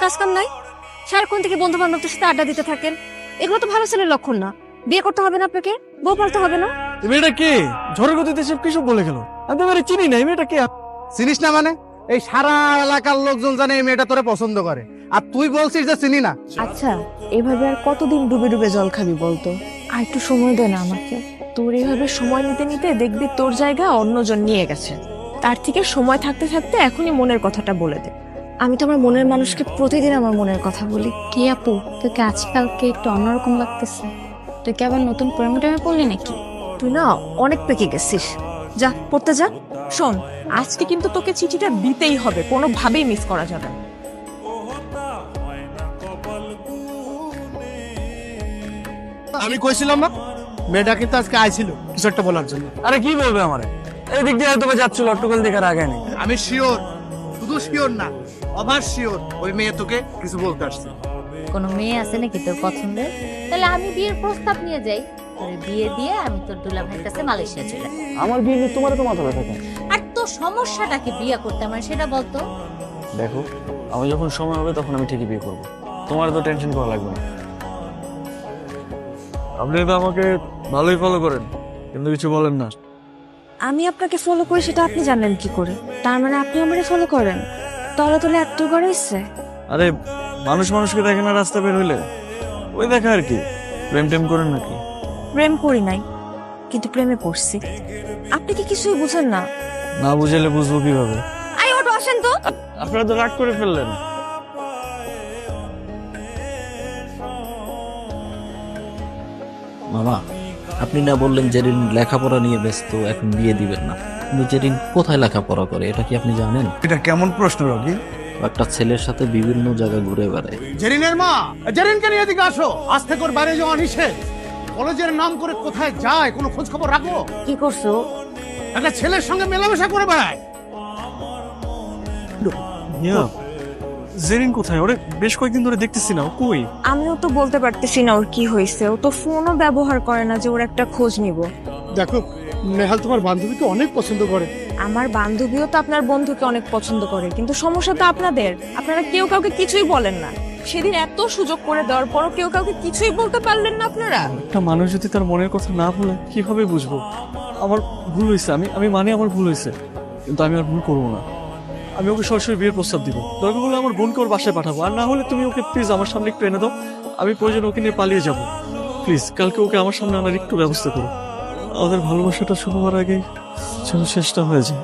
কাজ কাম নাই? সারাক্ষণ থেকে বন্ধু বান্ধবদের সাথে আড্ডা দিতে থাকেন, এগুলো তো ভালো ছেলের লক্ষণ না। বিয়ে করতে হবে না আপনাকে, বউ পালতে হবে না। এই মেয়েটা কে? ঝড়ের গতিতে সব কিছু বলে গেল। আমি তো মেয়েটা চিনি না। এই মেয়েটা কে? চিনিস না মানে? এই সারা এলাকার লোকজন জানে এই মেয়েটা তোরে পছন্দ করে, আর তুই বলছিস যে চিনি না। আচ্ছা, এভাবে আর কতদিন ডুবে ডুবে জল খাবি বলতো? আর একটু সময় দে না আমাকে। তোর এইভাবে সময় নিতে নিতে দেখবি তোর জায়গা অন্যজন নিয়ে গেছে। তার থেকে সময় থাকতে থাকতে এখনই মনের কথাটা বলে দে। আমি তো আমার মনের মানুষকে প্রতিদিন আমার মনের কথা বলি। কি আপু, তোকে আজকালকে একটু অন্যরকম লাগতেছে। তুই কি আবার নতুন প্রেমে টেমে পড়লি নাকি? তুই না অনেক পেকে গেছিস। যা পড়তে যা। শোন, আজকে কিন্তু তোকে চিঠিটা দিতেই হবে, কোনোভাবেই মিস করা যাবে না। আমি কইছিলাম না মেয়েটা কিন্তু আজকে আইছিল কিছু একটা বলার জন্য। আরে কি বলবে আমারে? এই দিক দিয়ে হয়তো যাচ্ছিল, অট্টকল দেখার আগে নেই। আমি শিওর, শুধু শিওর না, অভার শিওর ওই মেয়ে তোকে কিছু বলতে আসছে। কোনো মেয়ে আছে নাকি তোর পছন্দের? তাহলে আমি বিয়ের প্রস্তাব নিয়ে যাই, তোর বিয়ে দিয়ে আমি তোর দুলা ভাইয়ের কাছে মালয়েশিয়া চলে যাই। আমার বিয়ে নিয়ে তোমার তো মাথা ব্যথা কেন? আর তোর সমস্যাটাকে বিয়ে করতে আমার সেটা বলতো। দেখো, আমি যখন সময় হবে তখন আমি ঠিকই বিয়ে করবো। তোমার তো টেনশন করা লাগবে না। আপনি তো আমাকে ভালোই ফলো করেন, কিন্তু কিছু বলেন না। আমি আপনাকে ফলো করি সেটা আপনি জানেন কি করে? তার মানে আপনি আমারে ফলো করেন? তলে তলে এত করে ইচ্ছে। আরে মানুষ মানুষকে দেখে না রাস্তা বের হইলে, ওই দেখা আর কি। প্রেম টেম করেন নাকি? প্রেম করি নাই, কিন্তু প্রেমে পড়ছি। আপনি কি কিছুই বুঝেন না? না বুঝাইলে বুঝবো কিভাবে? আই ওটো আসেন তো। আপনারা তো রাগ করে ফেললেন। মামা, আপনি না বললেন জেরিন লেখাপড়া নিয়ে ব্যস্ত, এখন বিয়ে দিবেন না, কিন্তু জেরিন কোথায় লেখাপড়া করে এটা কি আপনি জানেন? এটা কেমন প্রশ্ন রকি? একটা ছেলের সাথে বিভিন্ন জায়গায় ঘুরে বেড়ায়। জেরিনের মা, জেরিনকে নিয়ে এদিকে আসো। আজ থেকে ওর বাইরে যাওয়া নিষেধ। কলেজের নাম করে কোথায় যায় কোনো খোঁজ খবর রাখো? কি করছো? একটা ছেলের সঙ্গে মেলামেশা করে বেড়ায়। জেরিন কোথায়? ওরে বেশ কয়েকদিন ধরে দেখতেছি না, ও কই? আমিও তো বলতে পারতেছি না ওর কি হয়েছে। ও তো ফোনও ব্যবহার করে না যে ওর একটা খোঁজ নিব। দেখো, নেহাল তোমার বান্ধবীকে অনেক পছন্দ করে। আমার বান্ধবীও তো আপনার বন্ধুকে অনেক পছন্দ করে, কিন্তু সমস্যা তো আপনাদের। আপনারা কেউ কাউকে কিছুই বলেন না। সেদিন এত সুযোগ করে দেওয়ার পরও কেউ কাউকে কিছুই বলতে পারলেন না আপনারা। একটা মানুষ যদি তার মনের কথা না বলে কিভাবে বুঝবো? আমার ভুল হয়েছে, আমি মানে আমার ভুল হয়েছে, কিন্তু আমি আর ভুল করবো না। আমি ওকে সরাসরি বিয়ের প্রস্তাব দিব। দরকার হলে আমার বোনকে ওর বাসায় পাঠাবো, আর না হলে তুমি ওকে প্লিজ আমার সামনে একটু এনে দাও। আমি প্রয়োজন ওকে নিয়ে পালিয়ে যাব। প্লিজ কালকে ওকে আমার সামনে আনার একটু ব্যবস্থা করো। আমাদের ভালোবাসাটা শুরু হওয়ার আগে যেন শেষটা হয়ে যায়।